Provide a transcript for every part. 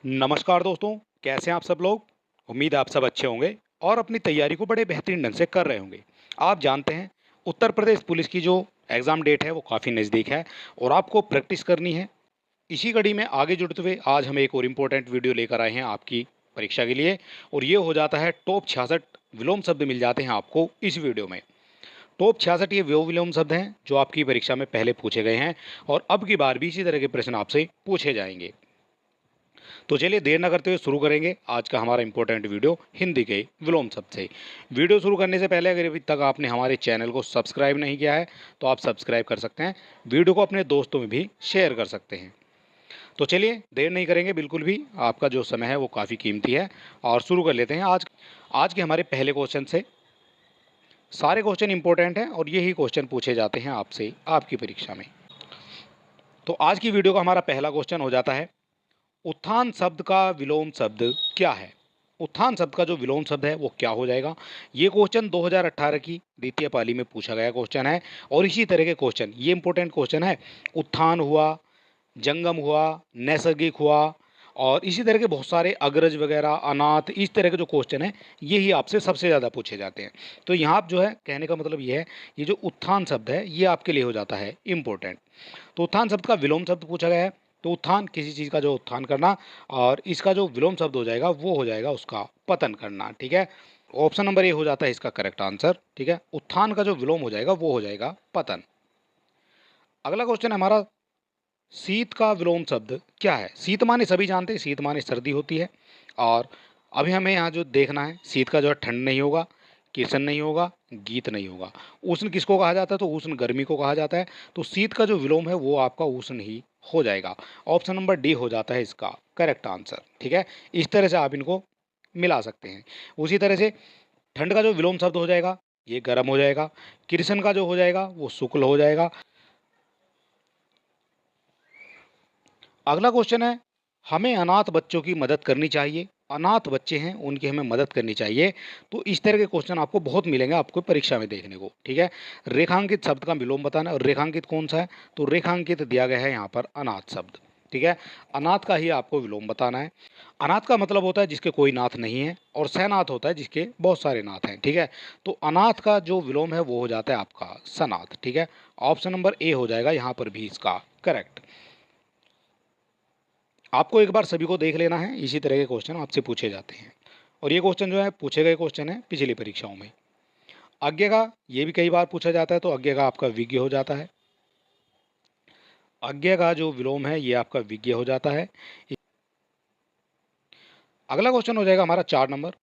नमस्कार दोस्तों, कैसे हैं आप सब लोग? उम्मीद है आप सब अच्छे होंगे और अपनी तैयारी को बड़े बेहतरीन ढंग से कर रहे होंगे। आप जानते हैं, उत्तर प्रदेश पुलिस की जो एग्ज़ाम डेट है वो काफ़ी नज़दीक है और आपको प्रैक्टिस करनी है। इसी कड़ी में आगे जुड़ते हुए आज हम एक और इम्पोर्टेंट वीडियो लेकर आए हैं आपकी परीक्षा के लिए और ये हो जाता है टॉप 66 विलोम शब्द मिल जाते हैं आपको इस वीडियो में। टॉप 66 ये वो विलोम शब्द हैं जो आपकी परीक्षा में पहले पूछे गए हैं और अब की बार भी इसी तरह के प्रश्न आपसे पूछे जाएंगे। तो चलिए देर ना करते हुए शुरू करेंगे आज का हमारा इंपॉर्टेंट वीडियो हिंदी के विलोम शब्द से। वीडियो शुरू करने से पहले अगर अभी तक आपने हमारे चैनल को सब्सक्राइब नहीं किया है तो आप सब्सक्राइब कर सकते हैं। वीडियो को अपने दोस्तों में भी शेयर कर सकते हैं। तो चलिए देर नहीं करेंगे बिल्कुल भी, आपका जो समय है वो काफ़ी कीमती है और शुरू कर लेते हैं आज के हमारे पहले क्वेश्चन से। सारे क्वेश्चन इंपॉर्टेंट हैं और यही क्वेश्चन पूछे जाते हैं आपसे आपकी परीक्षा में। तो आज की वीडियो का हमारा पहला क्वेश्चन हो जाता है, उत्थान शब्द का विलोम शब्द क्या है? उत्थान शब्द का जो विलोम शब्द है वो क्या हो जाएगा? ये क्वेश्चन 2018 की द्वितीय पाली में पूछा गया क्वेश्चन है और इसी तरह के क्वेश्चन, ये इंपॉर्टेंट क्वेश्चन है। उत्थान हुआ, जंगम हुआ, नैसर्गिक हुआ और इसी तरह के बहुत सारे अग्रज वगैरह, अनाथ, इस तरह के जो क्वेश्चन है यही आपसे सबसे ज़्यादा पूछे जाते हैं। तो यहाँ आप जो है कहने का मतलब ये है, ये जो उत्थान शब्द है ये आपके लिए हो जाता है इम्पोर्टेंट। तो उत्थान शब्द का विलोम शब्द पूछा गया है। तो उत्थान किसी चीज़ का जो उत्थान करना और इसका जो विलोम शब्द हो जाएगा वो हो जाएगा उसका पतन करना। ठीक है, ऑप्शन नंबर ए हो जाता है इसका करेक्ट आंसर। ठीक है, उत्थान का जो विलोम हो जाएगा वो हो जाएगा पतन। अगला क्वेश्चन है हमारा, शीत का विलोम शब्द क्या है? शीत माने सभी जानते हैं, शीत माने सर्दी होती है और अभी हमें यहाँ जो देखना है, शीत का जो है ठंड नहीं होगा, कीर्तन नहीं होगा, गीत नहीं होगा। उष्ण किसको कहा जाता है? तो उष्ण गर्मी को कहा जाता है। तो शीत का जो विलोम है वो आपका उष्ण ही हो जाएगा। ऑप्शन नंबर डी हो जाता है इसका करेक्ट आंसर। ठीक है, इस तरह से आप इनको मिला सकते हैं। उसी तरह से ठंड का जो विलोम शब्द हो जाएगा ये गर्म हो जाएगा। कृष्ण का जो हो जाएगा वो शुक्ल हो जाएगा। अगला क्वेश्चन है, हमें अनाथ बच्चों की मदद करनी चाहिए। अनाथ बच्चे हैं उनकी हमें मदद करनी चाहिए। तो इस तरह के क्वेश्चन आपको बहुत मिलेंगे आपको परीक्षा में देखने को। ठीक है, रेखांकित शब्द का विलोम बताना है और रेखांकित कौन सा है? तो रेखांकित दिया गया है यहाँ पर अनाथ शब्द। ठीक है, अनाथ का ही आपको विलोम बताना है। अनाथ का मतलब होता है जिसके कोई नाथ नहीं है और सनाथ होता है जिसके बहुत सारे नाथ हैं। ठीक है, तो अनाथ का जो विलोम है वो हो जाता है आपका सनाथ। ठीक है, ऑप्शन नंबर ए हो जाएगा यहाँ पर भी इसका करेक्ट। आपको एक बार सभी को देख लेना है, इसी तरह के क्वेश्चन आपसे पूछे जाते हैं और ये क्वेश्चन जो है पूछे गए क्वेश्चन है पिछली परीक्षाओं में। आज्ञा का ये भी कई बार पूछा जाता है, तो आज्ञा का आपका विज्ञ हो जाता है। आज्ञा का जो विलोम है ये आपका विज्ञ हो जाता है। अगला क्वेश्चन हो जाएगा हमारा 4 नंबर,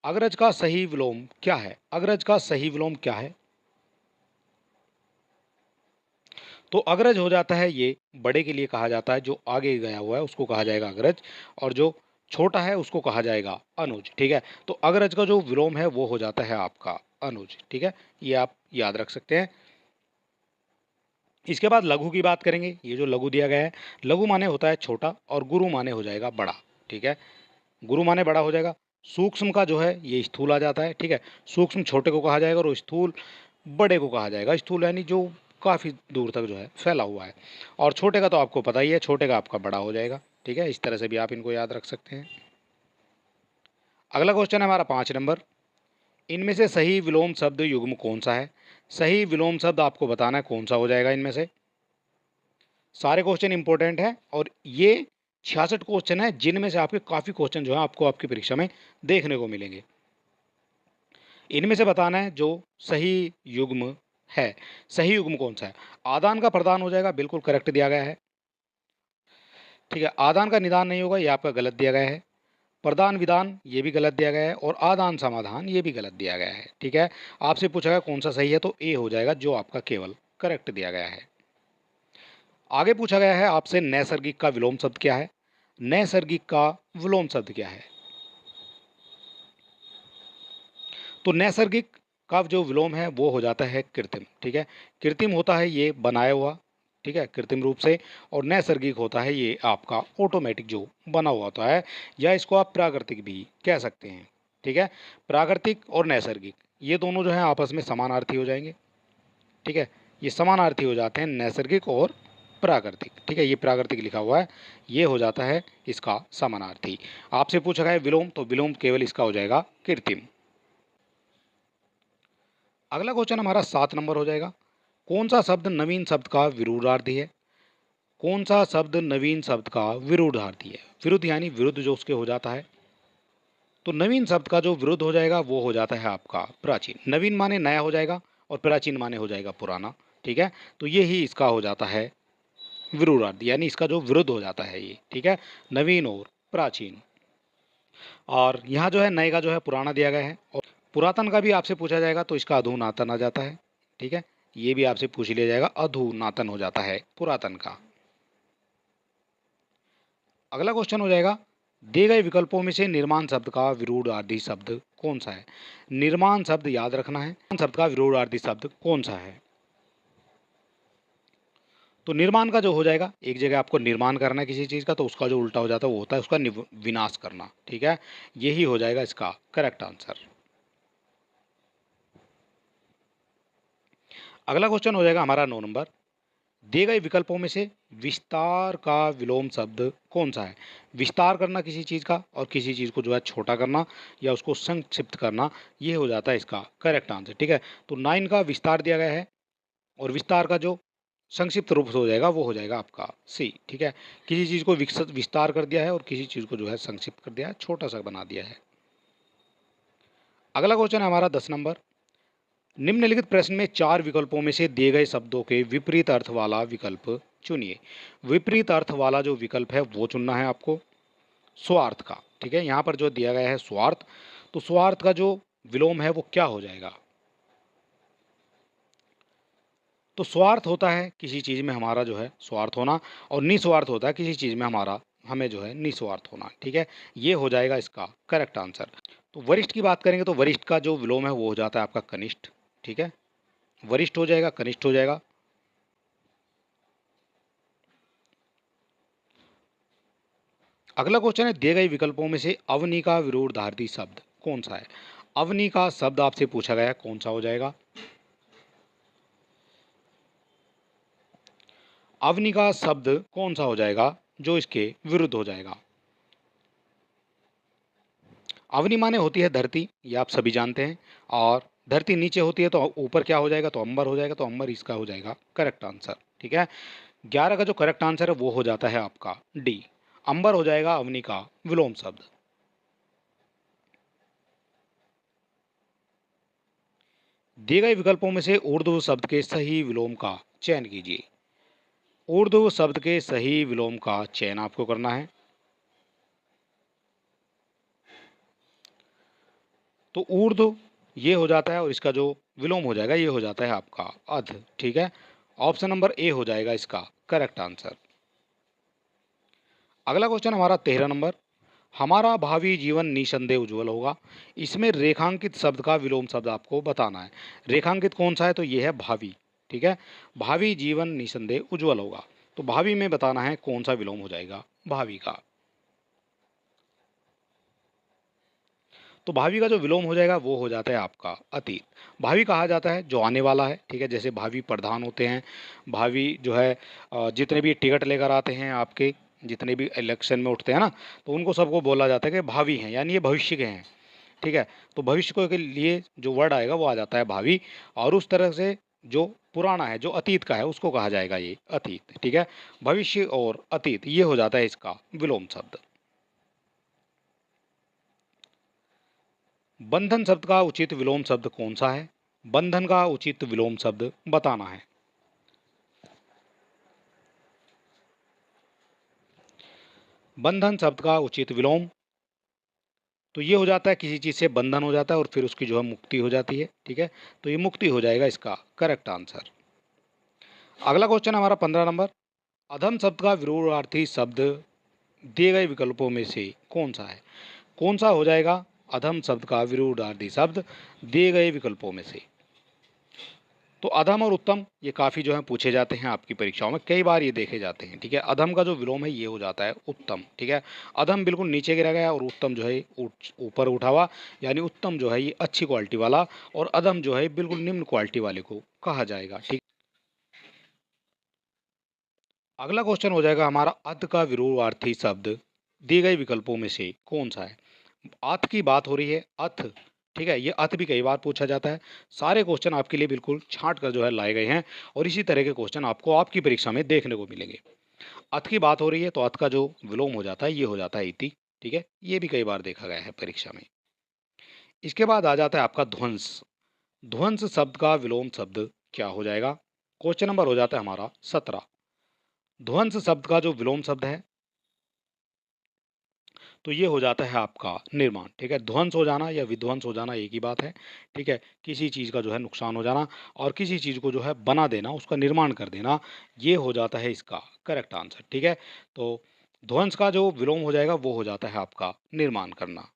अग्रज का सही विलोम क्या है? अग्रज का सही विलोम क्या है? तो अग्रज हो जाता है ये बड़े के लिए कहा जाता है, जो आगे गया हुआ है उसको कहा जाएगा अग्रज और जो छोटा है उसको कहा जाएगा अनुज। ठीक है, तो अग्रज का जो विलोम है वो हो जाता है आपका अनुज। ठीक है, ये आप याद रख सकते हैं। इसके बाद लघु की बात करेंगे। ये जो लघु दिया गया है, लघु माने होता है छोटा और गुरु माने हो जाएगा बड़ा। ठीक है, गुरु माने बड़ा हो जाएगा। सूक्ष्म का जो है ये स्थूल आ जाता है। ठीक है, सूक्ष्म छोटे को कहा जाएगा और स्थूल बड़े को कहा जाएगा। स्थूल यानी जो काफ़ी दूर तक जो है फैला हुआ है और छोटे का तो आपको पता ही है, छोटे का आपका बड़ा हो जाएगा। ठीक है, इस तरह से भी आप इनको याद रख सकते हैं। अगला क्वेश्चन है हमारा 5 नंबर, इनमें से सही विलोम शब्द युग्म कौन सा है? सही विलोम शब्द आपको बताना है कौन सा हो जाएगा इनमें से। सारे क्वेश्चन इंपॉर्टेंट हैं और ये 66 क्वेश्चन है जिनमें से आपके काफ़ी क्वेश्चन जो है आपको आपकी परीक्षा में देखने को मिलेंगे। इनमें से बताना है जो सही युग्म है। सही युग्म कौन सा है? आदान का प्रदान हो जाएगा, बिल्कुल करेक्ट दिया गया है। ठीक है, आदान का निदान नहीं होगा, ये आपका गलत दिया गया है। प्रदान विधान ये भी गलत दिया गया है और आदान समाधान ये भी गलत दिया गया है। ठीक है, आपसे पूछा गया कौन सा सही है, तो ए हो जाएगा जो आपका केवल करेक्ट दिया गया है। आगे पूछा गया है आपसे नैसर्गिक का विलोम शब्द क्या है? नैसर्गिक का विलोम शब्द क्या है? तो नैसर्गिक का जो विलोम है वो हो जाता है कृत्रिम। ठीक है, कृत्रिम होता है ये बनाया हुआ, ठीक है, कृत्रिम रूप से, और नैसर्गिक होता है ये आपका ऑटोमेटिक जो बना हुआ होता है, या इसको आप प्राकृतिक भी कह सकते हैं। ठीक है, प्राकृतिक और नैसर्गिक ये दोनों जो है आपस में समानार्थी हो जाएंगे। ठीक है, ये समानार्थी हो जाते हैं नैसर्गिक और प्राकृतिक। ठीक है, ये प्राकृतिक लिखा हुआ है, ये हो जाता है इसका समानार्थी। आपसे पूछा गया है विलोम, तो विलोम केवल इसका हो जाएगा कृत्रिम। अगला क्वेश्चन हमारा 7 नंबर हो जाएगा। कौन सा शब्द नवीन शब्द का विरुद्धार्थी है? कौन सा शब्द नवीन शब्द का विरुद्धार्थी है? विरुद्ध यानी विरुद्ध जो उसके हो जाता है। तो नवीन शब्द का जो विरुद्ध हो जाएगा वो हो जाता है आपका प्राचीन। नवीन माने नया हो जाएगा और प्राचीन माने हो जाएगा पुराना। ठीक है, तो ये ही इसका हो जाता है विरुद्धार्थी, यानी इसका जो विरुद्ध हो जाता है ये। ठीक है, नवीन और प्राचीन। और यहाँ जो है नए का जो है पुराना दिया गया है, और पुरातन का भी आपसे पूछा जाएगा तो इसका अधुनातन आ जाता है। ठीक है, ये भी आपसे पूछ लिया जाएगा, अधुनातन हो जाता है पुरातन का। अगला क्वेश्चन हो जाएगा, दिए गए विकल्पों में से निर्माण शब्द का विरुद्धार्थी शब्द कौन सा है? निर्माण शब्द याद रखना है, निर्माण शब्द का विरुद्धार्थी शब्द कौन सा है? तो निर्माण का जो हो जाएगा, एक जगह आपको निर्माण करना है किसी चीज़ का, तो उसका जो उल्टा हो जाता है वो होता है उसका विनाश करना। ठीक है, यही हो जाएगा इसका करेक्ट आंसर। अगला क्वेश्चन हो जाएगा हमारा 9 नंबर। दिए गए विकल्पों में से विस्तार का विलोम शब्द कौन सा है? विस्तार करना किसी चीज़ का और किसी चीज़ को जो है छोटा करना या उसको संक्षिप्त करना, ये हो जाता है इसका करेक्ट आंसर। ठीक है, तो 9 का विस्तार दिया गया है, और विस्तार का जो संक्षिप्त रूप से हो जाएगा वो हो जाएगा आपका सी। ठीक है, किसी चीज़ को विकसित विस्तार कर दिया है और किसी चीज़ को जो है संक्षिप्त कर दिया है, छोटा सा बना दिया है। अगला क्वेश्चन है हमारा 10 नंबर। निम्नलिखित प्रश्न में 4 विकल्पों में से दिए गए शब्दों के विपरीत अर्थ वाला विकल्प चुनिए। विपरीत अर्थ वाला जो विकल्प है वो चुनना है आपको, स्वार्थ का। ठीक है, यहाँ पर जो दिया गया है स्वार्थ, तो स्वार्थ का जो विलोम है वो क्या हो जाएगा? तो स्वार्थ होता है किसी चीज़ में हमारा जो है स्वार्थ होना, और निस्वार्थ होता है किसी चीज़ में हमारा हमें जो है निस्वार्थ होना। ठीक है, ये हो जाएगा इसका करेक्ट आंसर। तो वरिष्ठ की बात करेंगे तो वरिष्ठ का जो विलोम है वो हो जाता है आपका कनिष्ठ। ठीक है, वरिष्ठ हो जाएगा, कनिष्ठ हो जाएगा। अगला क्वेश्चन है, दिए गए विकल्पों में से अवनी का विरोधार्थी शब्द कौन सा है? अवनी का शब्द आपसे पूछा गया है, कौन सा हो जाएगा? अवनी का शब्द कौन सा हो जाएगा जो इसके विरुद्ध हो जाएगा? अवनी माने होती है धरती, ये आप सभी जानते हैं, और धरती नीचे होती है तो ऊपर क्या हो जाएगा? तो अंबर हो जाएगा, तो अंबर इसका हो जाएगा करेक्ट आंसर। ठीक है, 11 का जो करेक्ट आंसर है वो हो जाता है आपका डी, अंबर हो जाएगा अवनी का विलोम शब्द। दिए गए विकल्पों में से ऊर्ध्व शब्द के सही विलोम का चयन कीजिए। ऊर्ध्व शब्द के सही विलोम का चयन आपको करना है। तो ऊर्ध्व ये हो जाता है, और इसका जो विलोम हो जाएगा ये हो जाता है आपका अध। ठीक है, ऑप्शन नंबर ए हो जाएगा इसका करेक्ट आंसर। अगला क्वेश्चन हमारा 13 नंबर। हमारा भावी जीवन निसंदेह उज्जवल होगा, इसमें रेखांकित शब्द का विलोम शब्द आपको बताना है। रेखांकित कौन सा है? तो ये है भावी। ठीक है, भावी जीवन निसंदेह उज्जवल होगा, तो भावी में बताना है कौन सा विलोम हो जाएगा भावी का। तो भावी का जो विलोम हो जाएगा वो हो जाता है आपका अतीत। भावी कहा जाता है जो आने वाला है। ठीक है, जैसे भावी प्रधान होते हैं, भावी जो है जितने भी टिकट लेकर आते हैं आपके, जितने भी इलेक्शन में उठते हैं ना, तो उनको सबको बोला जाता है कि भावी हैं, यानी ये भविष्य के हैं। ठीक है, तो भविष्य को के लिए जो वर्ड आएगा वो आ जाता है भावी, और उस तरह से जो पुराना है, जो अतीत का है, उसको कहा जाएगा ये अतीत। ठीक है, भविष्य और अतीत ये हो जाता है इसका विलोम शब्द। बंधन शब्द का उचित विलोम शब्द कौन सा है? बंधन का उचित विलोम शब्द बताना है। बंधन शब्द का उचित विलोम, तो ये हो जाता है किसी चीज़ से बंधन हो जाता है और फिर उसकी जो है मुक्ति हो जाती है। ठीक है, तो ये मुक्ति हो जाएगा इसका करेक्ट आंसर। अगला क्वेश्चन हमारा 15 नंबर। अधम शब्द का विरोधार्थी शब्द दिए गए विकल्पों में से कौन सा है? कौन सा हो जाएगा अधम शब्द का विरोधार्थी शब्द दिए गए विकल्पों में से? तो अधम और उत्तम ये काफ़ी जो है पूछे जाते हैं आपकी परीक्षाओं में, कई बार ये देखे जाते हैं। ठीक है, अधम का जो विलोम है ये हो जाता है उत्तम। ठीक है, अधम बिल्कुल नीचे गिरा गया और उत्तम जो है ऊपर उठा हुआ, यानी उत्तम जो है ये अच्छी क्वालिटी वाला, और अधम जो है बिल्कुल निम्न क्वालिटी वाले को कहा जाएगा। ठीक, अगला क्वेश्चन हो जाएगा हमारा, अत का विरुद्धार्थी शब्द दिए गए विकल्पों में से कौन सा है। अत की बात हो रही है, अथ, ठीक है, ये अत भी कई बार पूछा जाता है। सारे क्वेश्चन आपके लिए बिल्कुल छांट कर जो है लाए गए हैं और इसी तरह के क्वेश्चन आपको आपकी परीक्षा में देखने को मिलेंगे। अत की बात हो रही है तो अत का जो विलोम हो जाता है ये हो जाता है इति, ठीक है, ये भी कई बार देखा गया है परीक्षा में। इसके बाद आ जाता है आपका ध्वंस। ध्वंस शब्द का विलोम शब्द क्या हो जाएगा। क्वेश्चन नंबर हो जाता है हमारा 17। ध्वंस शब्द का जो विलोम शब्द है तो ये हो जाता है आपका निर्माण, ठीक है। ध्वंस हो जाना या विध्वंस हो जाना एक ही बात है, ठीक है। किसी चीज़ का जो है नुकसान हो जाना और किसी चीज़ को जो है बना देना, उसका निर्माण कर देना, ये हो जाता है इसका करेक्ट आंसर, ठीक है। तो ध्वंस का जो विलोम हो जाएगा वो हो जाता है आपका निर्माण करना।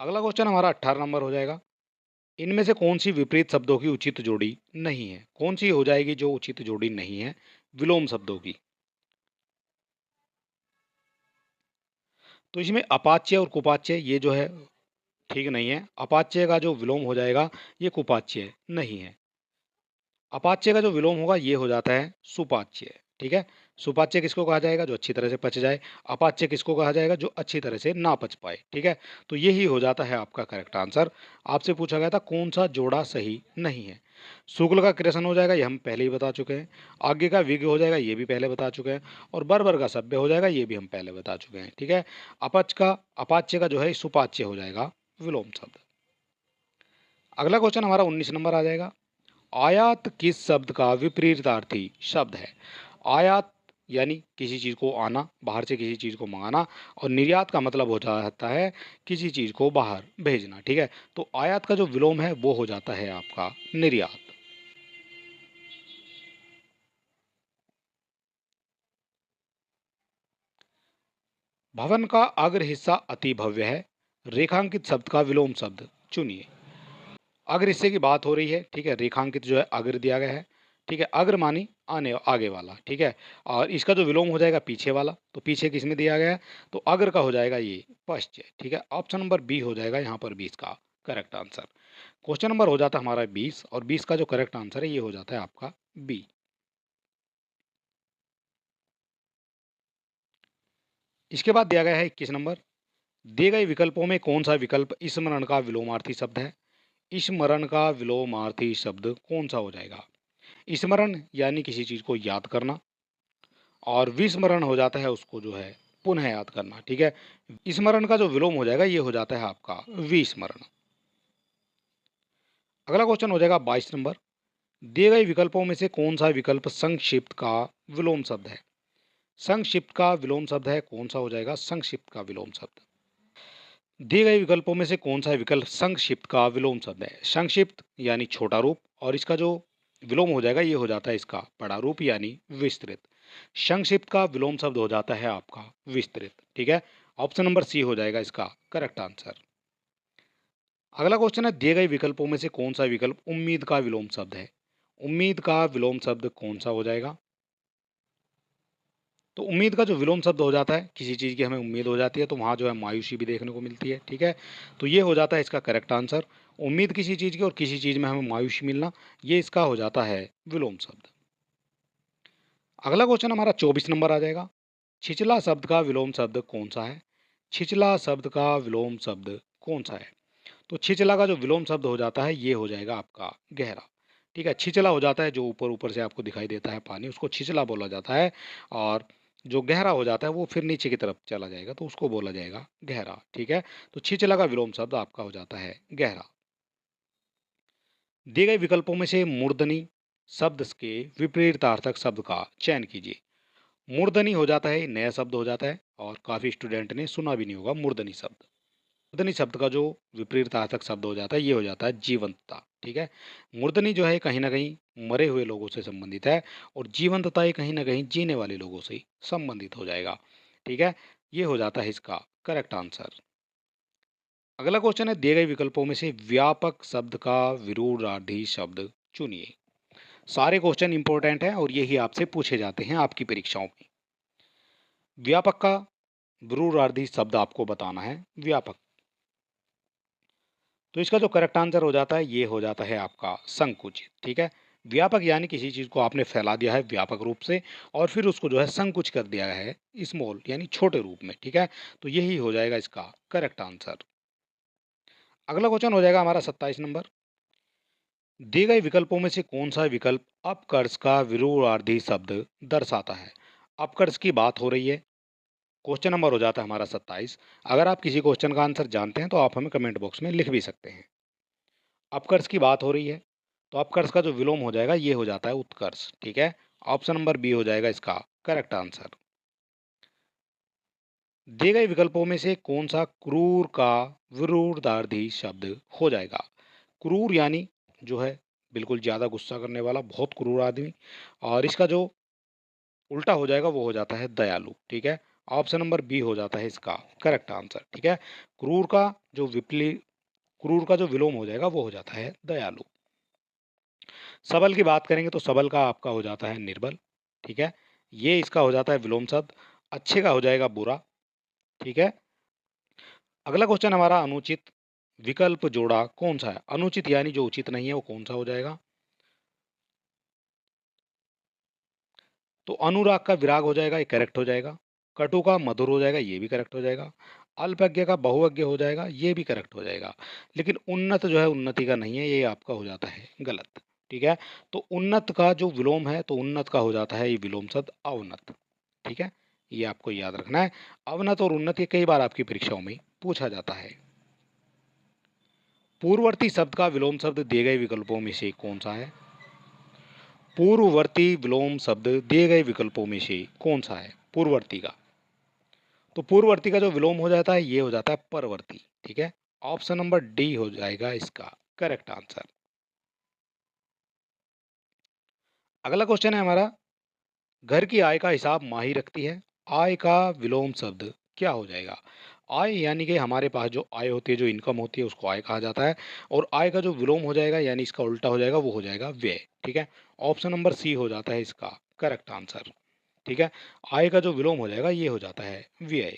अगला क्वेश्चन हमारा 18 नंबर हो जाएगा। इनमें से कौन सी विपरीत शब्दों की उचित जोड़ी नहीं है। कौन सी हो जाएगी जो उचित जोड़ी नहीं है विलोम शब्दों की। तो इसमें अपाच्य और कुपाच्य ये जो है ठीक नहीं है। अपाच्य का जो विलोम हो जाएगा ये कुपाच्य नहीं है। अपाच्य का जो विलोम होगा ये हो जाता है सुपाच्य, ठीक है। सुपाच्य किसको कहा जाएगा, जो अच्छी तरह से पच जाए। अपाच्य किसको कहा जाएगा, जो अच्छी तरह से ना पच पाए, ठीक है। तो यही हो जाता है आपका करेक्ट आंसर। आपसे पूछा गया था कौन सा जोड़ा सही नहीं है। शुक्ल का कृष्ण हो जाएगा, ये हम पहले ही बता चुके हैं। आगे का विग हो जाएगा, ये भी पहले बता चुके हैं। और बर्बर का सभ्य हो जाएगा, ये भी हम पहले बता चुके हैं, ठीक है। अपाच्य का जो है सुपाच्य हो जाएगा विलोम शब्द। अगला क्वेश्चन हमारा 19 नंबर आ जाएगा। आयात किस शब्द का विपरीतार्थी शब्द है। आयात यानी किसी चीज़ को आना, बाहर से किसी चीज़ को मंगाना, और निर्यात का मतलब हो जाता है किसी चीज़ को बाहर भेजना, ठीक है। तो आयात का जो विलोम है वो हो जाता है आपका निर्यात। भवन का अग्र हिस्सा अति भव्य है। रेखांकित शब्द का विलोम शब्द चुनिए। अग्र हिस्से की बात हो रही है, ठीक है। रेखांकित जो है अग्र दिया गया है, ठीक है। अग्र मानी आने आगे वाला, ठीक है। और इसका जो विलोम हो जाएगा पीछे वाला, तो पीछे किस में दिया गया है, तो अग्र का हो जाएगा ये पश्च, ठीक है। ऑप्शन नंबर बी हो जाएगा यहाँ पर 20 का करेक्ट आंसर। क्वेश्चन नंबर हो जाता है हमारा 20 और 20 का जो करेक्ट आंसर है ये हो जाता है आपका बी। इसके बाद दिया गया है 21 नंबर। दिए गए विकल्पों में कौन सा विकल्प स्मरण का विलोमार्थी शब्द है। स्मरण का विलोमार्थी शब्द कौन सा हो जाएगा। स्मरण यानी किसी चीज को याद करना, और विस्मरण हो जाता है उसको जो है पुनः याद करना, ठीक है। स्मरण का जो विलोम हो जाएगा ये हो जाता है आपका विस्मरण। अगला क्वेश्चन हो जाएगा 22 नंबर। दिए गए विकल्पों में से कौन सा विकल्प संक्षिप्त का विलोम शब्द है। संक्षिप्त का विलोम शब्द है, कौन सा हो जाएगा संक्षिप्त का विलोम शब्द। दिए गए विकल्पों में से कौन सा विकल्प संक्षिप्त का विलोम शब्द है। संक्षिप्त यानी छोटा रूप, और इसका जो विलोम हो जाएगा ये हो जाता है इसका बड़ा रूप यानी विस्तृत। संक्षिप्त का विलोम शब्द हो जाता है आपका विस्तृत, ठीक है। ऑप्शन नंबर सी हो जाएगा इसका करेक्ट आंसर। अगला क्वेश्चन है, दिए गए विकल्पों में से कौन सा विकल्प उम्मीद का विलोम शब्द है। उम्मीद का विलोम शब्द कौन सा हो जाएगा। तो उम्मीद का जो विलोम शब्द हो जाता है, किसी चीज़ की हमें उम्मीद हो जाती है तो वहाँ जो है मायूसी भी देखने को मिलती है, ठीक है। तो ये हो जाता है इसका करेक्ट आंसर। उम्मीद किसी चीज़ की और किसी चीज़ में हमें मायूसी मिलना, ये इसका हो जाता है विलोम शब्द। अगला क्वेश्चन हमारा 24 नंबर आ जाएगा। छिछला शब्द का विलोम शब्द कौन सा है। छिछला शब्द का विलोम शब्द कौन सा है। तो छिछला का जो विलोम शब्द हो जाता है ये हो जाएगा आपका गहरा, ठीक है। छिछला हो जाता है जो ऊपर ऊपर से आपको दिखाई देता है पानी, उसको छिछला बोला जाता है। और जो गहरा हो जाता है वो फिर नीचे की तरफ चला जाएगा तो उसको बोला जाएगा गहरा, ठीक है। तो छिछला का विलोम शब्द आपका हो जाता है गहरा। दिए गए विकल्पों में से मूर्धनी शब्द के विपरीतार्थक शब्द का चयन कीजिए। मूर्धनी हो जाता है नया शब्द हो जाता है और काफी स्टूडेंट ने सुना भी नहीं होगा मूर्धनी शब्द। मूर्धनी शब्द का जो विपरीतार्थक शब्द हो जाता है ये हो जाता है जीवंतता, ठीक है। मूर्धनी जो है कहीं ना कहीं मरे हुए लोगों से संबंधित है, और जीवंतता ये कहीं ना कहीं जीने वाले लोगों से संबंधित हो जाएगा, ठीक है। ये हो जाता है इसका करेक्ट आंसर। अगला क्वेश्चन है, दिए गए विकल्पों में से व्यापक शब्द का विरूढ़ार्थी शब्द चुनिए। सारे क्वेश्चन इंपॉर्टेंट हैं और यही आपसे पूछे जाते हैं आपकी परीक्षाओं में। व्यापक का विरूढ़ार्थी शब्द आपको बताना है व्यापक। तो इसका जो करेक्ट आंसर हो जाता है ये हो जाता है आपका संकुचित, ठीक है। व्यापक यानी किसी चीज़ को आपने फैला दिया है व्यापक रूप से और फिर उसको जो है संकुच कर दिया है स्मॉल यानी छोटे रूप में, ठीक है? तो यही हो जाएगा इसका करेक्ट आंसर। अगला क्वेश्चन हो जाएगा हमारा 27 नंबर। दिए गए विकल्पों में से कौन सा विकल्प अपकर्ष का विरोधार्थी शब्द दर्शाता है? अपकर्ष की बात हो रही है। क्वेश्चन नंबर हो जाता है हमारा 27। अगर आप किसी क्वेश्चन का आंसर जानते हैं तो आप हमें कमेंट बॉक्स में लिख भी सकते हैं। अपकर्ष की बात हो रही है तो अपकर्ष का जो विलोम हो जाएगा ये हो जाता है उत्कर्ष, ठीक है? ऑप्शन नंबर बी हो जाएगा इसका करेक्ट आंसर। दिए गए विकल्पों में से कौन सा क्रूर का विरोधार्थी शब्द हो जाएगा? क्रूर यानी जो है बिल्कुल ज़्यादा गुस्सा करने वाला, बहुत क्रूर आदमी, और इसका जो उल्टा हो जाएगा वो हो जाता है दयालु, ठीक है? ऑप्शन नंबर बी हो जाता है इसका करेक्ट आंसर, ठीक है? क्रूर का जो विपली क्रूर का जो विलोम हो जाएगा वो हो जाता है दयालु। सबल की बात करेंगे तो सबल का आपका हो जाता है निर्बल, ठीक है? ये इसका हो जाता है विलोम शब्द। अच्छे का हो जाएगा बुरा, ठीक है? अगला क्वेश्चन हमारा अनुचित विकल्प जोड़ा कौन सा है? अनुचित यानी जो उचित नहीं है वो कौन सा हो जाएगा? तो अनुराग का विराग हो जाएगा, ये करेक्ट हो जाएगा। कटु का मधुर हो जाएगा, ये भी करेक्ट हो जाएगा। अल्पज्ञ का बहुअज्ञ हो जाएगा, ये भी करेक्ट हो जाएगा। लेकिन उन्नत जो है उन्नति का नहीं है, ये आपका हो जाता है गलत, ठीक है? तो उन्नत का जो विलोम है तो उन्नत का हो जाता है ये विलोम शब्द अवनत, ठीक है? ये आपको याद रखना है। अवनत और उन्नत ये कई बार आपकी परीक्षाओं में पूछा जाता है। पूर्ववर्ती शब्द का विलोम शब्द दिए गए विकल्पों में से कौन सा है? पूर्ववर्ती विलोम शब्द दिए गए विकल्पों में से कौन सा है पूर्ववर्ती का? तो पूर्ववर्ती का जो विलोम हो जाता है ये हो जाता है परवर्ती, ठीक है? ऑप्शन नंबर डी हो जाएगा इसका करेक्ट आंसर। अगला क्वेश्चन है हमारा, घर की आय का हिसाब माही रखती है, आय का विलोम शब्द क्या हो जाएगा? आय यानी कि हमारे पास जो आय होती है, जो इनकम होती है उसको आय कहा जाता है, और आय का जो विलोम हो जाएगा यानी इसका उल्टा हो जाएगा वो हो जाएगा व्यय, ठीक है? ऑप्शन नंबर सी हो जाता है इसका करेक्ट आंसर, ठीक है? आय का जो विलोम हो जाएगा ये हो जाता है व्यय।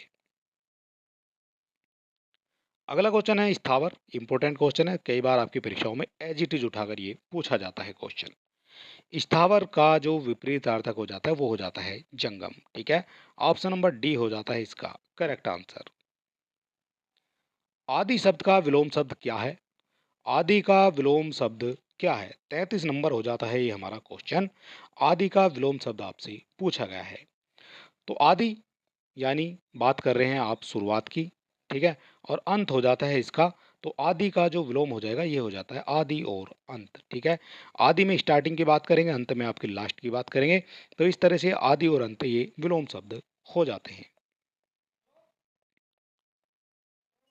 अगला क्वेश्चन है स्थावर, इंपॉर्टेंट क्वेश्चन है, कई बार आपकी परीक्षाओं में एज इट इज उठाकर ये पूछा जाता है क्वेश्चन। स्थावर का जो विपरीतार्थक हो जाता है वो हो जाता है जंगम, ठीक है? ऑप्शन नंबर डी हो जाता है इसका करेक्ट आंसर। आदि शब्द का विलोम शब्द क्या है? आदि का विलोम शब्द क्या है? 33 नंबर हो जाता है ये हमारा क्वेश्चन। आदि का विलोम शब्द आपसे पूछा गया है। तो आदि यानी बात कर रहे हैं आप शुरुआत की, ठीक है? और अंत हो जाता है इसका, तो आदि का जो विलोम हो जाएगा ये हो जाता है आदि और अंत, ठीक है? आदि में स्टार्टिंग की बात करेंगे, अंत में आपकी लास्ट की बात करेंगे। तो इस तरह से आदि और अंत ये विलोम शब्द हो जाते हैं।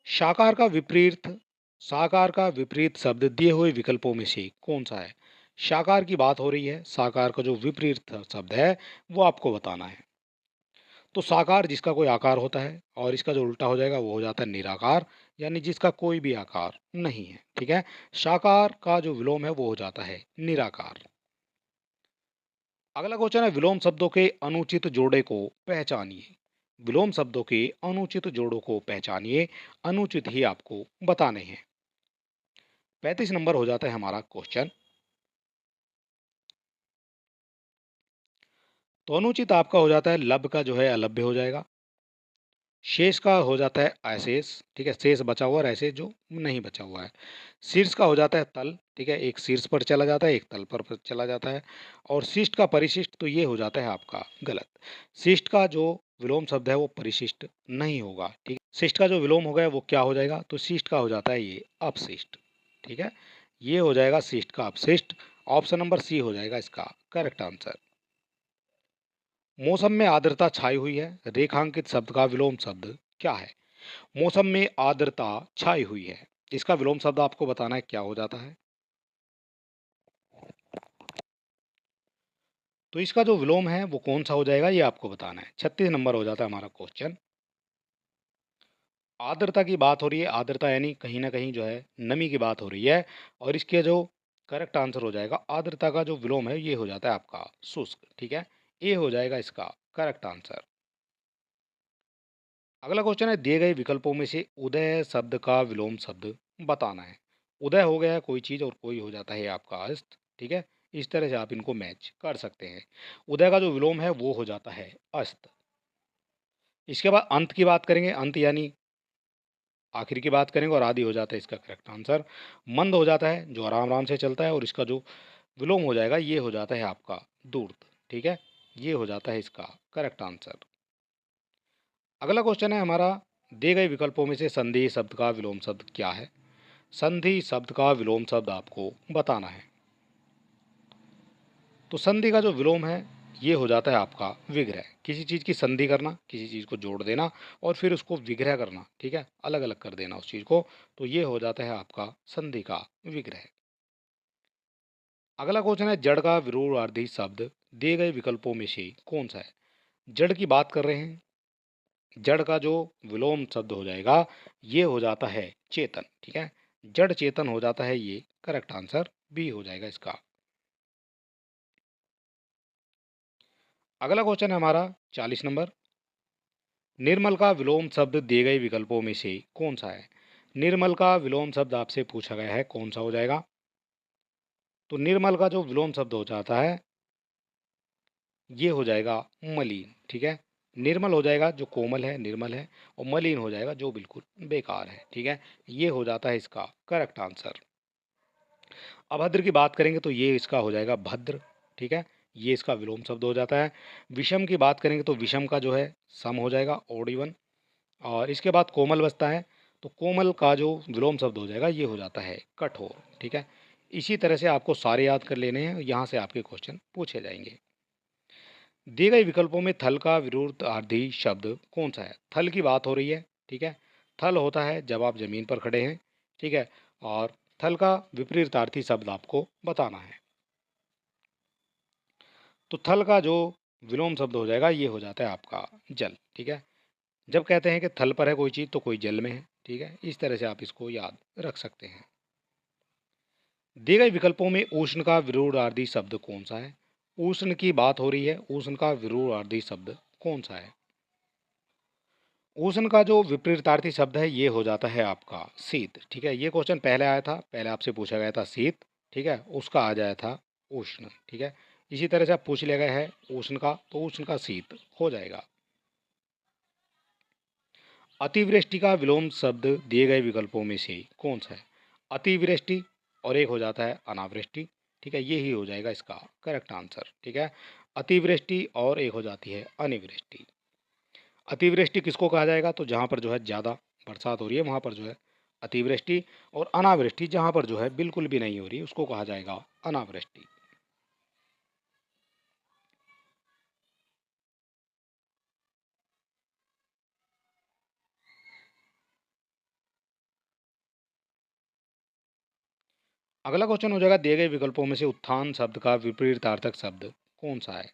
शाकार का विपरीत साकार का विपरीत शब्द दिए हुए विकल्पों में से कौन सा है? शाकार की बात हो रही है, साकार का जो विपरीत शब्द है वो आपको बताना है। तो साकार जिसका कोई आकार होता है, और इसका जो उल्टा हो जाएगा वो हो जाता है निराकार, यानी जिसका कोई भी आकार नहीं है, ठीक है? साकार का जो विलोम है वो हो जाता है निराकार। अगला क्वेश्चन है, विलोम शब्दों के अनुचित जोड़े को पहचानिए। विलोम शब्दों के अनुचित जोड़ों को पहचानिए, अनुचित ही आपको बताने हैं। 35 नंबर हो जाता है हमारा क्वेश्चन। तो अनुचित आपका हो जाता है लब का जो है अलभ्य हो जाएगा। शेष का हो जाता है अशेष, ठीक है? शेष बचा हुआ और अशेष जो नहीं बचा हुआ है। शीर्ष का हो जाता है तल, ठीक है? एक शीर्ष पर चला जाता है, एक तल पर चला जाता है। और शिष्ट का परिशिष्ट, तो ये हो जाता है आपका गलत। शिष्ट का जो विलोम शब्द है वो परिशिष्ट नहीं होगा, ठीक है? शिष्ट का जो विलोम हो गया वो क्या हो जाएगा? तो शिष्ट का हो जाता है ये अपशिष्ट, ठीक है? ये हो जाएगा शिष्ट का अपशिष्ट। ऑप्शन नंबर सी हो जाएगा इसका करेक्ट आंसर। मौसम में आर्द्रता छाई हुई है, रेखांकित शब्द का विलोम शब्द क्या है? मौसम में आर्द्रता छाई हुई है, इसका विलोम शब्द आपको बताना है क्या हो जाता है? तो इसका जो विलोम है वो कौन सा हो जाएगा ये आपको बताना है। 36 नंबर हो जाता है हमारा क्वेश्चन। आर्द्रता की बात हो रही है, आर्द्रता यानी कहीं ना कहीं जो है नमी की बात हो रही है, और इसके जो करेक्ट आंसर हो जाएगा, आर्द्रता का जो विलोम है ये हो जाता है आपका शुष्क, ठीक है? ये हो जाएगा इसका करेक्ट आंसर। अगला क्वेश्चन है, दिए गए विकल्पों में से उदय शब्द का विलोम शब्द बताना है। उदय हो गया है कोई चीज और कोई हो जाता है आपका अस्त, ठीक है? इस तरह से आप इनको मैच कर सकते हैं। उदय का जो विलोम है वो हो जाता है अस्त। इसके बाद अंत की बात करेंगे, अंत यानी आखिर की बात करेंगे, और आदि हो जाता है इसका करेक्ट आंसर। मंद हो जाता है जो आराम आराम से चलता है, और इसका जो विलोम हो जाएगा ये हो जाता है आपका दूर्त। ठीक है, ये हो जाता है इसका करेक्ट आंसर। अगला क्वेश्चन है हमारा, दिए गए विकल्पों में से संधि शब्द का विलोम शब्द क्या है? संधि शब्द का विलोम शब्द आपको बताना है। तो संधि का जो विलोम है ये हो जाता है आपका विग्रह। किसी चीज़ की संधि करना, किसी चीज़ को जोड़ देना और फिर उसको विग्रह करना, ठीक है, अलग अलग कर देना उस चीज़ को, तो ये हो जाता है आपका संधि का विग्रह। अगला क्वेश्चन है, जड़ का विरोधार्थी शब्द दिए गए विकल्पों में से कौन सा है? जड़ की बात कर रहे हैं, जड़ का जो विलोम शब्द हो जाएगा ये हो जाता है चेतन। ठीक है, जड़ चेतन हो जाता है, ये करेक्ट आंसर बी हो जाएगा इसका। अगला क्वेश्चन है हमारा 40 नंबर, निर्मल का विलोम शब्द दिए गए विकल्पों में से कौन सा है? निर्मल का विलोम शब्द आपसे पूछा गया है, कौन सा हो जाएगा? तो निर्मल का जो विलोम शब्द हो जाता है ये हो जाएगा मलिन। ठीक है, निर्मल हो जाएगा जो कोमल है, निर्मल है, और मलिन हो जाएगा जो बिल्कुल बेकार है। ठीक है, ये हो जाता है इसका करेक्ट आंसर। अभद्र की बात करेंगे तो ये इसका हो जाएगा भद्र। ठीक है, ये इसका विलोम शब्द हो जाता है। विषम की बात करेंगे तो विषम का जो है सम हो जाएगा, ओड इवन। और इसके बाद कोमल बचता है, तो कोमल का जो विलोम शब्द हो जाएगा ये हो जाता है कठोर। ठीक है, इसी तरह से आपको सारे याद कर लेने हैं, यहाँ से आपके क्वेश्चन पूछे जाएंगे। दिए गए विकल्पों में थल का विरुद्धार्थी शब्द कौन सा है? थल की बात हो रही है। ठीक है, थल होता है जब आप जमीन पर खड़े हैं। ठीक है, और थल का विपरीतार्थी शब्द आपको बताना है। तो थल का जो विलोम शब्द हो जाएगा ये हो जाता है आपका जल। ठीक है, जब कहते हैं कि थल पर है कोई चीज़ तो कोई जल में है। ठीक है, इस तरह से आप इसको याद रख सकते हैं। दिए गए विकल्पों में उष्ण का विरोधार्थी शब्द कौन सा है? उष्ण की बात हो रही है, उष्ण का विरोधार्थी शब्द कौन सा है? उष्ण का जो विपरीतार्थी शब्द है ये हो जाता है आपका शीत। ठीक है, ये क्वेश्चन पहले आया था, पहले आपसे पूछा गया था शीत। ठीक है, उसका आ जाया था उष्ण। ठीक है, इसी तरह से आप पूछ लिया गया है उष्ण का, तो उष्ण का शीत हो जाएगा। अतिवृष्टि का विलोम शब्द दिए गए विकल्पों में से कौन सा है? अतिवृष्टि और एक हो जाता है अनावृष्टि। ठीक है, ये ही हो जाएगा इसका करेक्ट आंसर। ठीक है, अतिवृष्टि और एक हो जाती है अनिवृष्टि। अतिवृष्टि किसको कहा जाएगा? तो जहाँ पर जो है ज़्यादा बरसात हो रही है वहाँ पर जो है अतिवृष्टि, और अनावृष्टि जहाँ पर जो है बिल्कुल भी नहीं हो रही उसको कहा जाएगा अनावृष्टि। अगला क्वेश्चन हो जाएगा, दिए गए विकल्पों में से उत्थान शब्द का विपरीतार्थक शब्द कौन सा है?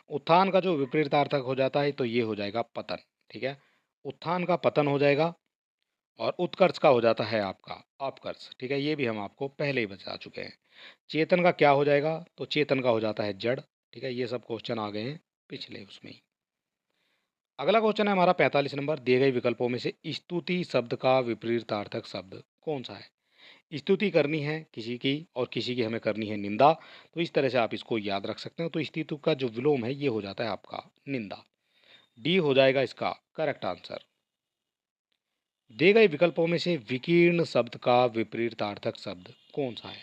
उत्थान का जो विपरीतार्थक हो जाता है तो ये हो जाएगा पतन। ठीक है, उत्थान का पतन हो जाएगा, और उत्कर्ष का हो जाता है आपका अपकर्ष। ठीक है, ये भी हम आपको पहले ही बता चुके हैं। चेतन का क्या हो जाएगा? तो चेतन का हो जाता है जड़। ठीक है, ये सब क्वेश्चन आ गए हैं पिछले उसमें ही। अगला क्वेश्चन है हमारा 45 नंबर, दिए गए विकल्पों में से स्तुति शब्द का विपरीतार्थक शब्द कौन सा है? स्तुति करनी है किसी की और किसी की हमें करनी है निंदा, तो इस तरह से आप इसको याद रख सकते हो। तो स्तुति का जो विलोम है ये हो जाता है आपका निंदा। डी हो जाएगा इसका करेक्ट आंसर। दिए गए विकल्पों में से विकीर्ण शब्द का विपरीतार्थक शब्द कौन सा है?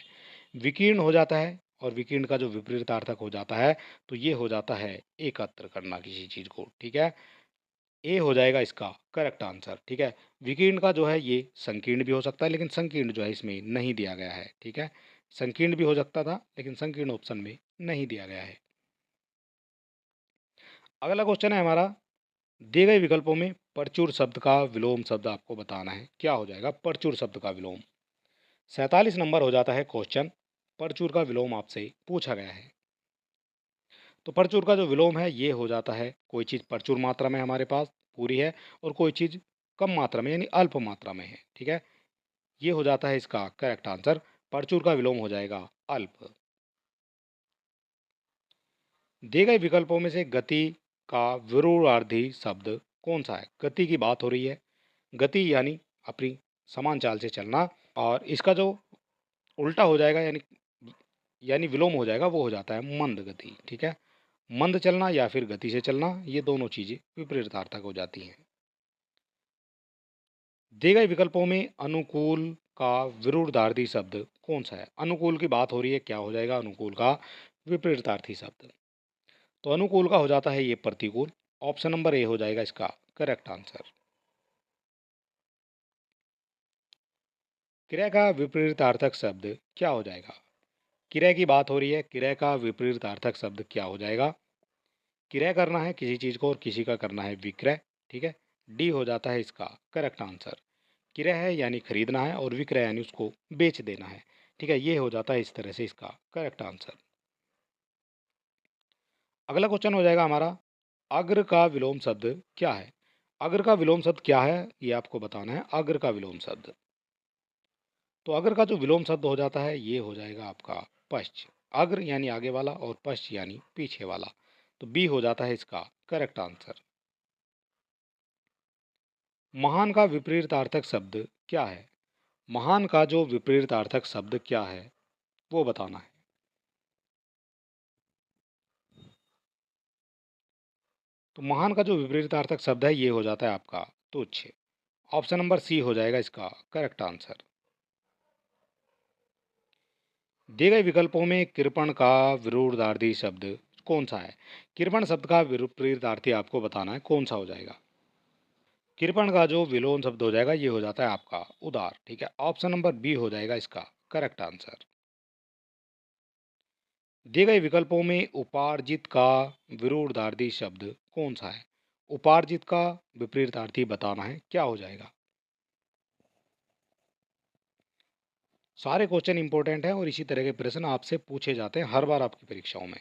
विकीर्ण हो जाता है, और विकीर्ण का जो विपरीतार्थक हो जाता है तो ये हो जाता है एकत्र करना किसी चीज को। ठीक है, ए हो जाएगा इसका करेक्ट आंसर। ठीक है, विकीर्ण का जो है ये संकीर्ण भी हो सकता है, लेकिन संकीर्ण जो है इसमें नहीं दिया गया है। ठीक है, संकीर्ण भी हो सकता था लेकिन संकीर्ण ऑप्शन में नहीं दिया गया है। अगला क्वेश्चन है हमारा, दिए गए विकल्पों में परचूर शब्द का विलोम शब्द आपको बताना है। क्या हो जाएगा परचूर शब्द का विलोम? 47 नंबर हो जाता है क्वेश्चन, परचूर का विलोम आपसे पूछा गया है। तो परचूर का जो विलोम है ये हो जाता है, कोई चीज़ प्रचुर मात्रा में हमारे पास पूरी है, और कोई चीज़ कम मात्रा में यानी अल्प मात्रा में है। ठीक है, ये हो जाता है इसका करेक्ट आंसर। परचूर का विलोम हो जाएगा अल्प। दिए गए विकल्पों में से गति का विरोधार्थी शब्द कौन सा है? गति की बात हो रही है, गति यानी अपनी समान चाल से चलना, और इसका जो उल्टा हो जाएगा यानी यानी विलोम हो जाएगा, वो हो जाता है मंद गति। ठीक है, मंद चलना या फिर गति से चलना, ये दोनों चीजें विपरीतार्थक हो जाती हैं। दिए गए विकल्पों में अनुकूल का विरुद्धार्थी शब्द कौन सा है? अनुकूल की बात हो रही है, क्या हो जाएगा अनुकूल का विपरीतार्थी शब्द? तो अनुकूल का हो जाता है ये प्रतिकूल। ऑप्शन नंबर ए हो जाएगा इसका करेक्ट आंसर। क्रिया का विपरीतार्थक शब्द क्या हो जाएगा? क्रिया की बात हो रही है, क्रिया का विपरीतार्थक शब्द क्या हो जाएगा? क्रिया करना है किसी चीज को और किसी का करना है विक्रय। ठीक है, डी हो जाता है इसका करेक्ट आंसर। क्रय है यानी खरीदना है और विक्रय यानी उसको बेच देना है। ठीक है, ये हो जाता है इस तरह से इसका करेक्ट आंसर। अगला क्वेश्चन हो जाएगा हमारा, अग्र का विलोम शब्द क्या है? अग्र का विलोम शब्द क्या है ये आपको बताना है। अग्र का विलोम शब्द, तो अग्र का जो विलोम शब्द हो जाता है ये हो जाएगा आपका पश्च। अग्र यानी आगे वाला और पश्च यानी पीछे वाला, तो बी हो जाता है इसका करेक्ट आंसर। महान का विपरीतार्थक शब्द क्या है? महान का जो विपरीतार्थक शब्द क्या है वो बताना है। तो महान का जो विपरीतार्थक शब्द है ये हो जाता है आपका तुच्छ। ऑप्शन नंबर सी हो जाएगा इसका करेक्ट आंसर। दिए गए विकल्पों में कृपण का विरुद्धार्थी शब्द कौन सा है? कृपण शब्द का विपरीतार्थी आपको बताना है, कौन सा हो जाएगा? कृपण का जो विलोम शब्द हो जाएगा ये हो जाता है आपका उदार। ठीक है, ऑप्शन नंबर बी हो जाएगा इसका करेक्ट आंसर। दिए गए विकल्पों में उपार्जित का विरुद्धार्थी शब्द कौन सा है? उपार्जित का विपरीतार्थी बताना है, क्या हो जाएगा? सारे क्वेश्चन इंपॉर्टेंट हैं और इसी तरह के प्रश्न आपसे पूछे जाते हैं हर बार आपकी परीक्षाओं में।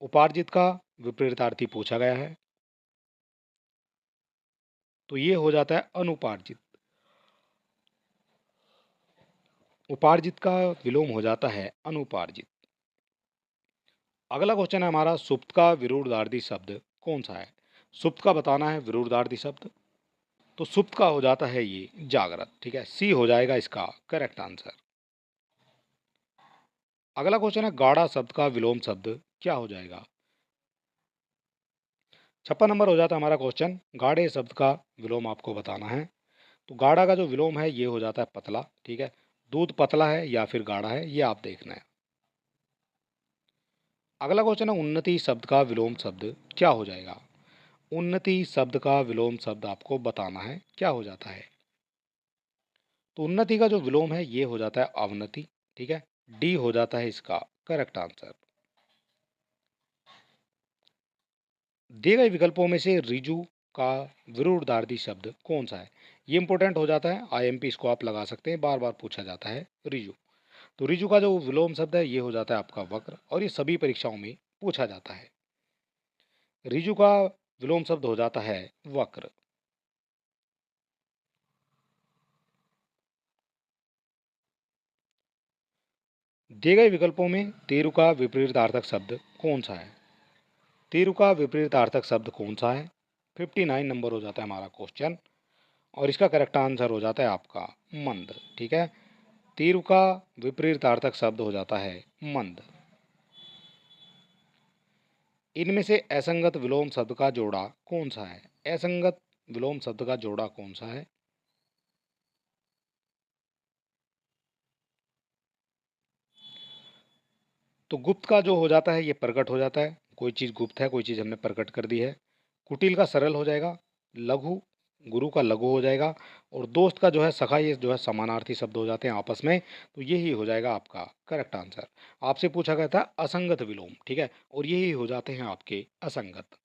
उपार्जित का विपरीतार्थी पूछा गया है, तो ये हो जाता है अनुपार्जित। उपार्जित का विलोम हो जाता है अनुपार्जित। अगला क्वेश्चन है हमारा, सुप्त का विरुद्धार्थी शब्द कौन सा है? सुप्त का बताना है विरुद्धार्थी शब्द, तो सुप्त का हो जाता है ये जागृत। ठीक है, सी हो जाएगा इसका करेक्ट आंसर। अगला क्वेश्चन है, गाढ़ा शब्द का विलोम शब्द क्या हो जाएगा? 56 नंबर हो जाता है हमारा क्वेश्चन। गाढ़े शब्द का विलोम आपको बताना है, तो गाढ़ा का जो विलोम है ये हो जाता है पतला। ठीक है, दूध पतला है या फिर गाढ़ा है ये आप देखना है। अगला क्वेश्चन है, उन्नति शब्द का विलोम शब्द क्या हो जाएगा? उन्नति शब्द का विलोम शब्द आपको बताना है, क्या हो जाता है? तो उन्नति का जो विलोम है ये हो जाता है अवनति। ठीक है, डी हो जाता है इसका करेक्ट आंसर। दिए गए विकल्पों में से रिजु का विरुद्धार्थी शब्द कौन सा है? ये इंपॉर्टेंट हो जाता है, आईएमपी इसको आप लगा सकते हैं, बार बार पूछा जाता है रिजु। तो रिजु का जो विलोम शब्द है ये हो जाता है आपका वक्र, और ये सभी परीक्षाओं में पूछा जाता है। रिजु का विलोम शब्द हो जाता है वक्र। दिए गए विकल्पों में तेरु का विपरीतार्थक शब्द कौन सा है? तेरु का विपरीतार्थक शब्द कौन सा है? 59 नंबर हो जाता है हमारा क्वेश्चन, और इसका करेक्ट आंसर हो जाता है आपका मंद। ठीक है, तीर का विपरीतार्थक शब्द हो जाता है मंद। इनमें से असंगत विलोम शब्द का जोड़ा कौन सा है? असंगत विलोम शब्द का जोड़ा कौन सा है? तो गुप्त का जो हो जाता है ये प्रकट हो जाता है, कोई चीज गुप्त है, कोई चीज हमने प्रकट कर दी है। कुटिल का सरल हो जाएगा। लघु, गुरु का लघु हो जाएगा। और दोस्त का जो है सखा, ये जो है समानार्थी शब्द हो जाते हैं आपस में, तो यही हो जाएगा आपका करेक्ट आंसर। आपसे पूछा गया था असंगत विलोम। ठीक है, और यही हो जाते हैं आपके असंगत।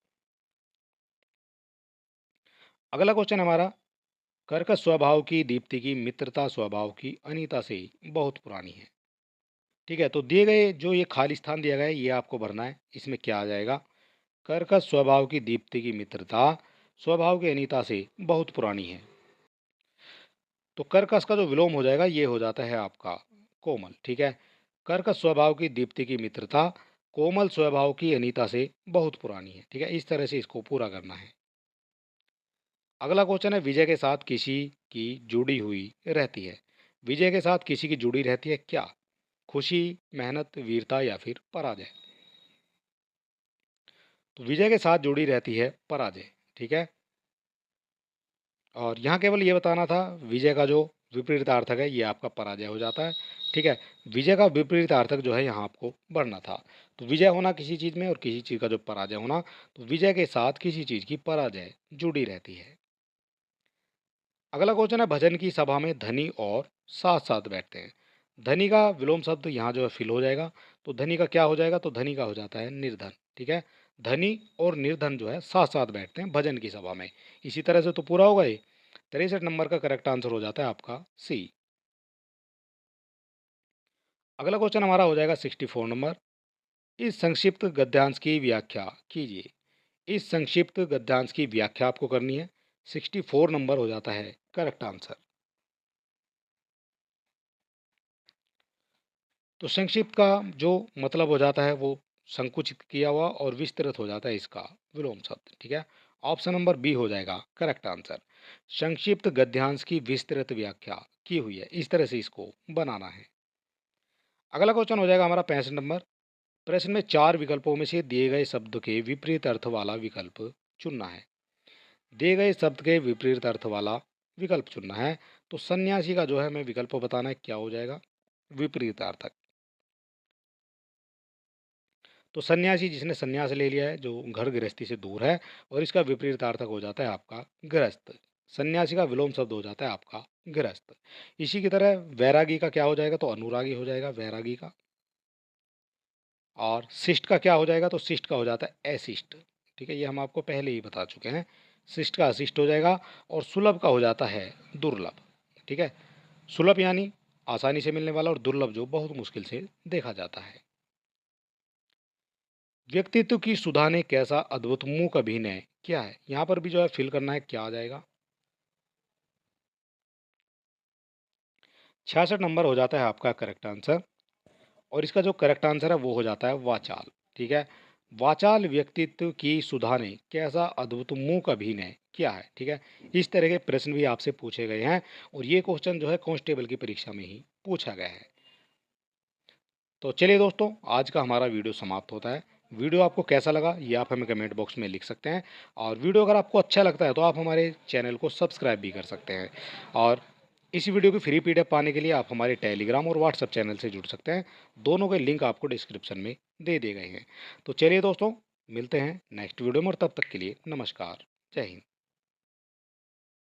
अगला क्वेश्चन हमारा, कर्कश स्वभाव की दीप्ति की मित्रता स्वभाव की अनीता से बहुत पुरानी है। ठीक है, तो दिए गए जो ये खाली स्थान दिया गया है ये आपको भरना है। इसमें क्या आ जाएगा? कर्कश स्वभाव की दीप्ति की मित्रता स्वभाव की अनीता से बहुत पुरानी है। तो कर्कश का जो विलोम हो जाएगा ये हो जाता है आपका कोमल। ठीक है, कर्कश स्वभाव की दीप्ति की मित्रता कोमल स्वभाव की अनीता से बहुत पुरानी है। ठीक है, इस तरह से इसको पूरा करना है। अगला क्वेश्चन है, विजय के साथ किसी की जुड़ी हुई रहती है। विजय के साथ किसी की जुड़ी रहती है क्या? खुशी, मेहनत, वीरता या फिर पराजय। तो विजय के साथ जुड़ी रहती है पराजय। ठीक है, और यहाँ केवल ये बताना था विजय का जो विपरीतार्थक है ये आपका पराजय हो जाता है। ठीक है, विजय का विपरीतार्थक जो है यहाँ आपको बढ़ना था। तो विजय होना किसी चीज़ में और किसी चीज़ का जो पराजय होना, तो विजय के साथ किसी चीज़ की पराजय जुड़ी रहती है। अगला क्वेश्चन है, भजन की सभा में धनी और साथ साथ बैठते हैं। धनी का विलोम शब्द यहाँ जो है फिल हो जाएगा, तो धनी का क्या हो जाएगा, तो धनी का हो जाता है निर्धन। ठीक है, धनी और निर्धन जो है साथ साथ बैठते हैं भजन की सभा में। इसी तरह से तो पूरा होगा ये। 63 नंबर का करेक्ट आंसर हो जाता है आपका सी। अगला क्वेश्चन हमारा हो जाएगा 64 नंबर। इस संक्षिप्त गद्यांश की व्याख्या कीजिए। इस संक्षिप्त गद्यांश की व्याख्या आपको करनी है। 64 नंबर हो जाता है करेक्ट आंसर। तो संक्षिप्त का जो मतलब हो जाता है वो संकुचित किया हुआ और विस्तृत हो जाता है इसका विलोम शब्द। ठीक है, ऑप्शन नंबर बी हो जाएगा करेक्ट आंसर। संक्षिप्त गद्यांश की विस्तृत व्याख्या की हुई है, इस तरह से इसको बनाना है। अगला क्वेश्चन हो जाएगा हमारा 65 नंबर। प्रश्न में 4 विकल्पों में से दिए गए शब्द के विपरीत अर्थ वाला विकल्प चुनना है। दिए गए शब्द के विपरीत अर्थ वाला विकल्प चुनना है। तो सन्यासी का जो है हमें विकल्प बताना है, क्या हो जाएगा, विपरीत अर्थक। तो सन्यासी जिसने सन्यास ले लिया है, जो घर गृहस्थी से दूर है, और इसका विपरीतार्थक हो जाता है आपका गृहस्थ। सन्यासी का विलोम शब्द हो जाता है आपका गृहस्थ। इसी की तरह वैरागी का क्या हो जाएगा, तो अनुरागी हो जाएगा वैरागी का। और शिष्ट का क्या हो जाएगा, तो शिष्ट का हो जाता है अशिष्ट। ठीक है, ये हम आपको पहले ही बता चुके हैं। शिष्ट का अशिष्ट हो जाएगा। और सुलभ का हो जाता है दुर्लभ। ठीक है, सुलभ यानी आसानी से मिलने वाला, और दुर्लभ जो बहुत मुश्किल से देखा जाता है। व्यक्तित्व की सुधा ने कैसा अद्भुत मूक अभिनय किया है, यहाँ पर भी जो है फिल करना है, क्या आ जाएगा। 66 नंबर हो जाता है आपका करेक्ट आंसर। और इसका जो करेक्ट आंसर है वो हो जाता है वाचाल। ठीक है, वाचाल व्यक्तित्व की सुधा ने कैसा अद्भुत मूक अभिनय किया है। ठीक है, इस तरह के प्रश्न भी आपसे पूछे गए हैं, और ये क्वेश्चन जो है कांस्टेबल की परीक्षा में ही पूछा गया है। तो चलिए दोस्तों, आज का हमारा वीडियो समाप्त होता है। वीडियो आपको कैसा लगा ये आप हमें कमेंट बॉक्स में लिख सकते हैं। और वीडियो अगर आपको अच्छा लगता है तो आप हमारे चैनल को सब्सक्राइब भी कर सकते हैं। और इस वीडियो की फ्री पीडीएफ पाने के लिए आप हमारे टेलीग्राम और व्हाट्सएप चैनल से जुड़ सकते हैं। दोनों के लिंक आपको डिस्क्रिप्शन में दे दिए गए हैं। तो चलिए दोस्तों, मिलते हैं नेक्स्ट वीडियो में, और तब तक के लिए नमस्कार, जय हिंद।